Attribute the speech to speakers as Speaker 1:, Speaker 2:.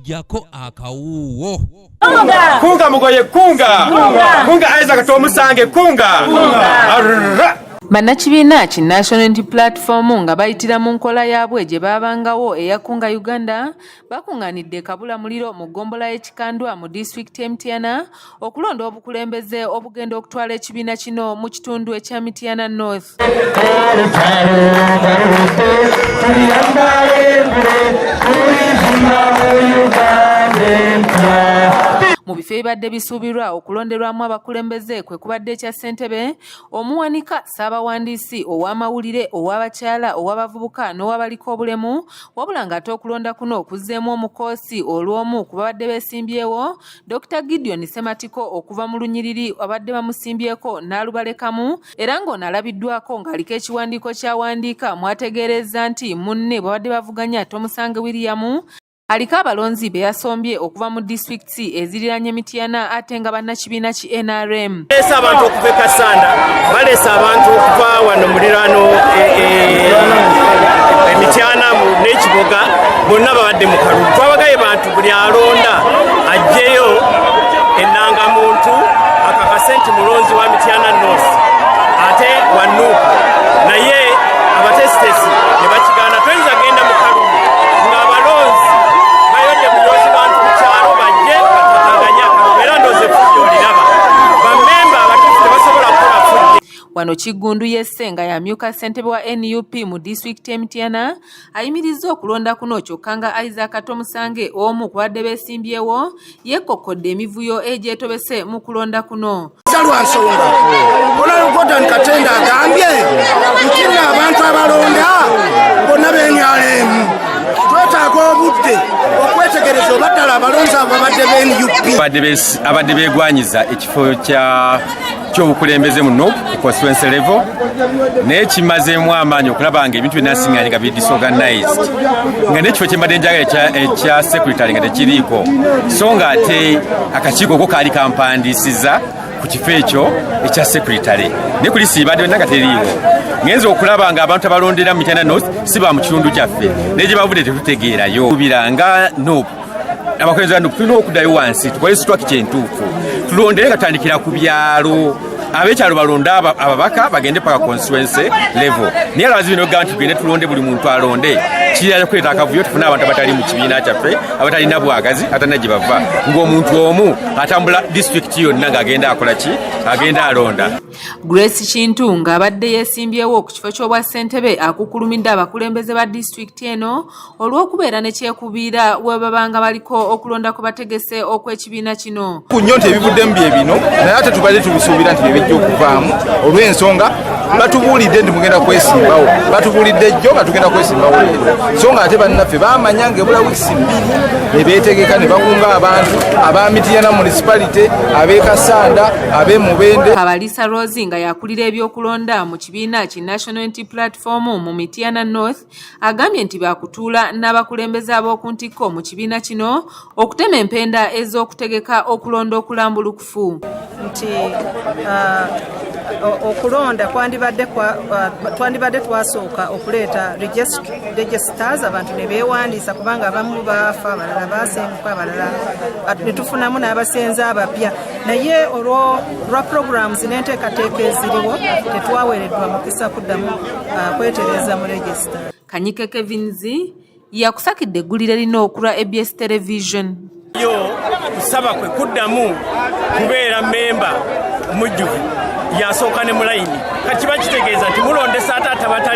Speaker 1: jako akawuwo.
Speaker 2: Kunga mugoye kunga Isaac Tomusange kunga.
Speaker 3: Bannakibiina ki National Unity Platform nga bayitira mu nkola yaabwe gye baabangawo eyakunga Uganda bakungaanidde Kabula muliro mu ggombola y'ekikandwa mu disitulikiti y'e Mityana okulonda obukulembeze obugenda okutwala ekibiina kino mu kitundu ekya Mityana North. Mu bifo ebibadde bisuubirwa okulonderwamu abakulembeze kwe kubadde ekya Ssentebe, omuwanika Ssaabawandiisi ow'amawulire ow'abakyala ow'abavubuka n'owabaliko obulemu, wabula ng'ate okulonda kuno okuzzeemu omukoosi olw'omu ku babadde beesimbyewo, Dr. Gideon Ssematiko okuva mu lunyiriri abadde bamusimbyeko n'alubalekamu, era ng'ono alabiddwako ng'aliko ekiwandiiko ky'awandiika mwategeerezza nti munne babadde bavuganya Tomusange William aliko abalonzi be yasombye okuva mu disitulikiti eziriraanye Mityana ate nga bannakibiina ki NRM.
Speaker 2: Baleese abantu okuva e Kasanda, baleese abantu okuva wano muliraano Mityana n'ekiboga bonna babadde mu kalulu. Twabagaye bantu buli alonda ajjeyo ennangamuntu akakase nti mulonzi wa Mityana North ate wanuuka naye abatesitesi ne bakigaana toyinza genda mu kalulu ng'abalonzi bayodde bulyozi bantu mu kyalo bajje batataganya kalulu era ndooze fujjo oliraba bammemba abatuufu tebasobola kukola fujjo.
Speaker 3: Wano Kiggundu yesse nga yamyuka ssentebe wa NUP mu disitulikiti y'e Mityana ayimirizza okulonda kuno kyokka nga Isaac Tomusange omu ku badde beesimbyewo yeekokkodde emivuyo egyetobese mu kulonda kuno.
Speaker 4: Salwa nsonga olwo Gordon Katenda agambye nti abantu abalonda bonna beenyalemu twetaaga obudde okwetegereza oba ddala abalonzi abo babadde b'NUP
Speaker 2: abadde beegwanyiza ekifo ky'obukulembeze muno ku constituency level naye kimazeemu amaanyi okulaba nga ebintu byonna nga biri disorganized nga n'ekifo kye mbadde njagala ekya secretary nga tekiriiko so nga ate akakiiko ko kaali kampandiisiza ku kifo ekyo ekya secretary ne ku lisi badde nga teriiwo ngenza okulaba nga abantu abalondera mu Mityana North si ba mu kitundu kyaffe naye gye bavudde tetutegeerayo kubiranga NUP abakulembeze ba NUP tulina okuddayo wansi tukole situwakiti entuufu tulondere nga tutandikira ku byalo abekyalo balonda ababaka bagende paka constituency level naye abazibi n'ogamba nti tugende tulonde buli muntu alonde kirira kuleeta akavuyo tufune abantu abatali mu kibiina kyaffe abatalina bwagazi atalina gye bava ng'omuntu omu atambula disitulikiti yonna ng'agenda akola ki agenda alonda.
Speaker 3: Grace Kintu ng'abadde yeesimbyewo ku kifo ky'obwa ssentebe akukulumidde abakulembeze ba disitulikiti eno olw'okubeera ne kyekubiira we babanga baliko okulonda ku bategese okw'ekibiina kino.
Speaker 5: Ku nnyo nti ebivuddemu bye bino naye ate tubadde tubisuubira nti bijja okuvaamu olw'ensonga batubuulidde nti mugenda kwesimbawo batubuulidde jjo nga tugenda kwesimbawo leero so nga ate bannaffe baamanya ng'ebula wiisi bbiri ne beetegeka ne bakunga abantu aba Mityana municipality ab'e Kasanda ab'e Mubende.
Speaker 3: Kabalisa Rose nga yakulira ebyokulonda mu kibiina ki National Unity Platform mu Mityana North agambye nti baakutuula n'abakulembeze ab'oku ntikko mu kibiina kino okutema empenda ez'okutegeka okulonda okulambulukufu.
Speaker 6: Nti okulonda twandibadde twasooka okuleeta registers abantu ne beewandiisa kubanga abamu baafa abalala baasenguka abalala ne tufunamu n'abasenze abapya naye olwa programs n'enteekateeka eziriwo tetwaweereddwa mukisa kuddamu kwetereza mu register.
Speaker 3: Kanyike Kevinzi yakusakidde eggulire erina okulwa ABS Television.
Speaker 2: Yo kusaba kwe kuddamu kubeera memba mujjuvu yasooka ne mulayini kati kiba kitegeeza nti mulondesa ate abatali